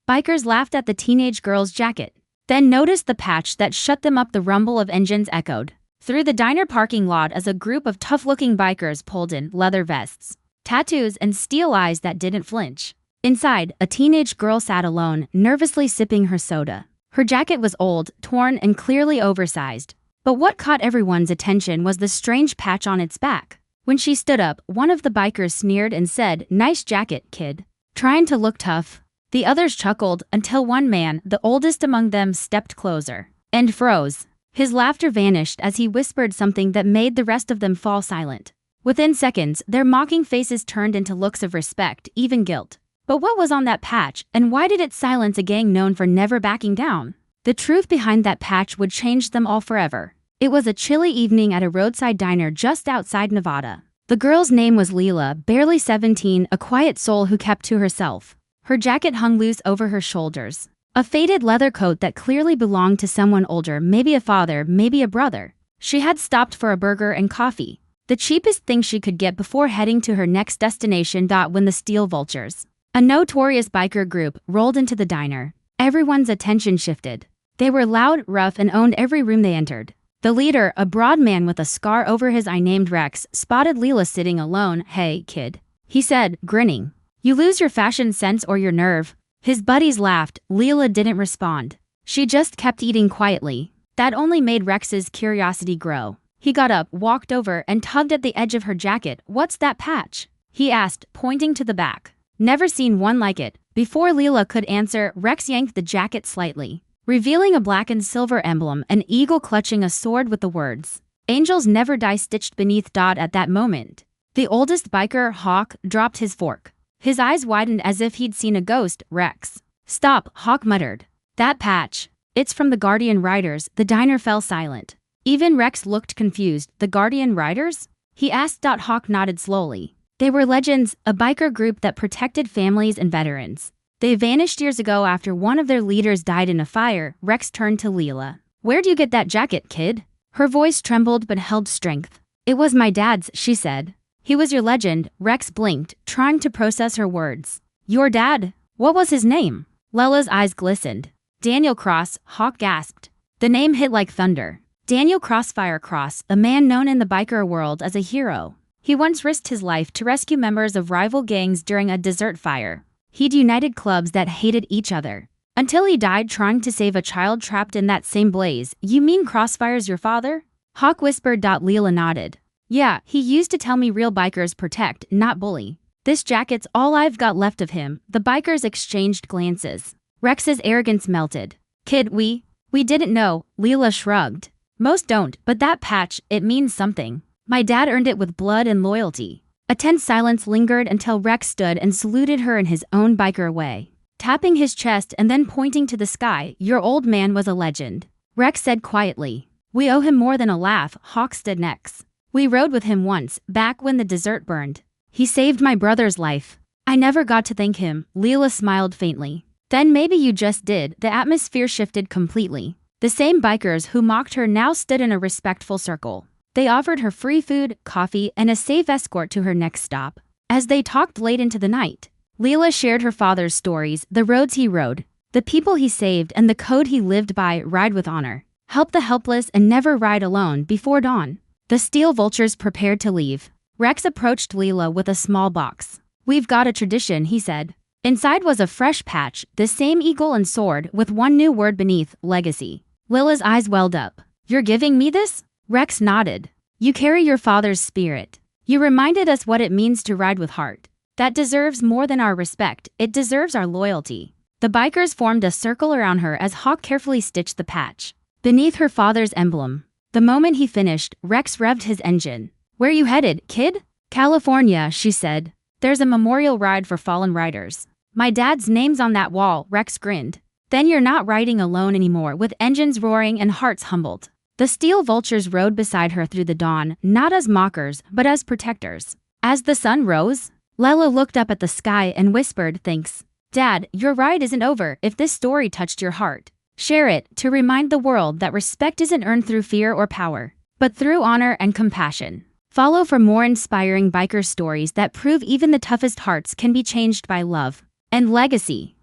Bikers laughed at the teenage girl's jacket, then noticed the patch that shut them up. The rumble of engines echoed through the diner parking lot as a group of tough-looking bikers pulled in, leather vests, tattoos, and steel eyes that didn't flinch. Inside, a teenage girl sat alone, nervously sipping her soda. Her jacket was old, torn, and clearly oversized. But what caught everyone's attention was the strange patch on its back. When she stood up, one of the bikers sneered and said, "Nice jacket, kid." Trying to look tough. The others chuckled until one man, the oldest among them, stepped closer and froze. His laughter vanished as he whispered something that made the rest of them fall silent. Within seconds, their mocking faces turned into looks of respect, even guilt. But what was on that patch, and why did it silence a gang known for never backing down? The truth behind that patch would change them all forever. It was a chilly evening at a roadside diner just outside Nevada. The girl's name was Leela, barely 17, a quiet soul who kept to herself. Her jacket hung loose over her shoulders. A faded leather coat that clearly belonged to someone older, maybe a father, maybe a brother. She had stopped for a burger and coffee, the cheapest thing she could get before heading to her next destination. When the Steel Vultures, a notorious biker group, rolled into the diner, everyone's attention shifted. They were loud, rough, and owned every room they entered. The leader, a broad man with a scar over his eye named Rex, spotted Leela sitting alone. "Hey, kid," he said, grinning. "You lose your fashion sense or your nerve?" His buddies laughed. Leela didn't respond. She just kept eating quietly. That only made Rex's curiosity grow. He got up, walked over, and tugged at the edge of her jacket. "What's that patch?" he asked, pointing to the back. "Never seen one like it." Before Leela could answer, Rex yanked the jacket slightly, revealing a black and silver emblem, an eagle clutching a sword with the words, "Angels never die," stitched beneath. At that moment, the oldest biker, Hawk, dropped his fork. His eyes widened as if he'd seen a ghost. "Rex, stop," Hawk muttered. "That patch. It's from the Guardian Riders." The diner fell silent. Even Rex looked confused. "The Guardian Riders?" he asked. Hawk nodded slowly. "They were legends, a biker group that protected families and veterans. They vanished years ago after one of their leaders died in a fire." Rex turned to Leela. "Where'd you get that jacket, kid?" Her voice trembled but held strength. "It was my dad's," she said. "He was your legend." Rex blinked, trying to process her words. "Your dad? What was his name?" Leela's eyes glistened. "Daniel Cross," Hawk gasped. The name hit like thunder. Daniel Crossfire Cross, a man known in the biker world as a hero. He once risked his life to rescue members of rival gangs during a desert fire. He'd united clubs that hated each other, until he died trying to save a child trapped in that same blaze. "You mean Crossfire's your father?" Hawk whispered. Leela nodded. "Yeah, he used to tell me real bikers protect, not bully. This jacket's all I've got left of him." The bikers exchanged glances. Rex's arrogance melted. "Kid, we didn't know." Leela shrugged. "Most don't, but that patch, it means something. My dad earned it with blood and loyalty." A tense silence lingered until Rex stood and saluted her in his own biker way, tapping his chest and then pointing to the sky. "Your old man was a legend," Rex said quietly. "We owe him more than a laugh." Hawk stood next. "We rode with him once, back when the desert burned. He saved my brother's life. I never got to thank him." Leela smiled faintly. "Then maybe you just did." The atmosphere shifted completely. The same bikers who mocked her now stood in a respectful circle. They offered her free food, coffee, and a safe escort to her next stop. As they talked late into the night, Leela shared her father's stories, the roads he rode, the people he saved, and the code he lived by: ride with honor, help the helpless, and never ride alone. Before dawn, the Steel Vultures prepared to leave. Rex approached Leela with a small box. "We've got a tradition," he said. Inside was a fresh patch, the same eagle and sword, with one new word beneath: legacy. Leela's eyes welled up. "You're giving me this?" Rex nodded. "You carry your father's spirit. You reminded us what it means to ride with heart. That deserves more than our respect, it deserves our loyalty." The bikers formed a circle around her as Hawk carefully stitched the patch beneath her father's emblem. The moment he finished, Rex revved his engine. "Where you headed, kid?" "California," she said. "There's a memorial ride for fallen riders. My dad's name's on that wall." Rex grinned. "Then you're not riding alone anymore." With engines roaring and hearts humbled, the Steel Vultures rode beside her through the dawn, not as mockers, but as protectors. As the sun rose, Leela looked up at the sky and whispered, "Thanks, Dad, your ride isn't over." If this story touched your heart, share it to remind the world that respect isn't earned through fear or power, but through honor and compassion. Follow for more inspiring biker stories that prove even the toughest hearts can be changed by love and legacy.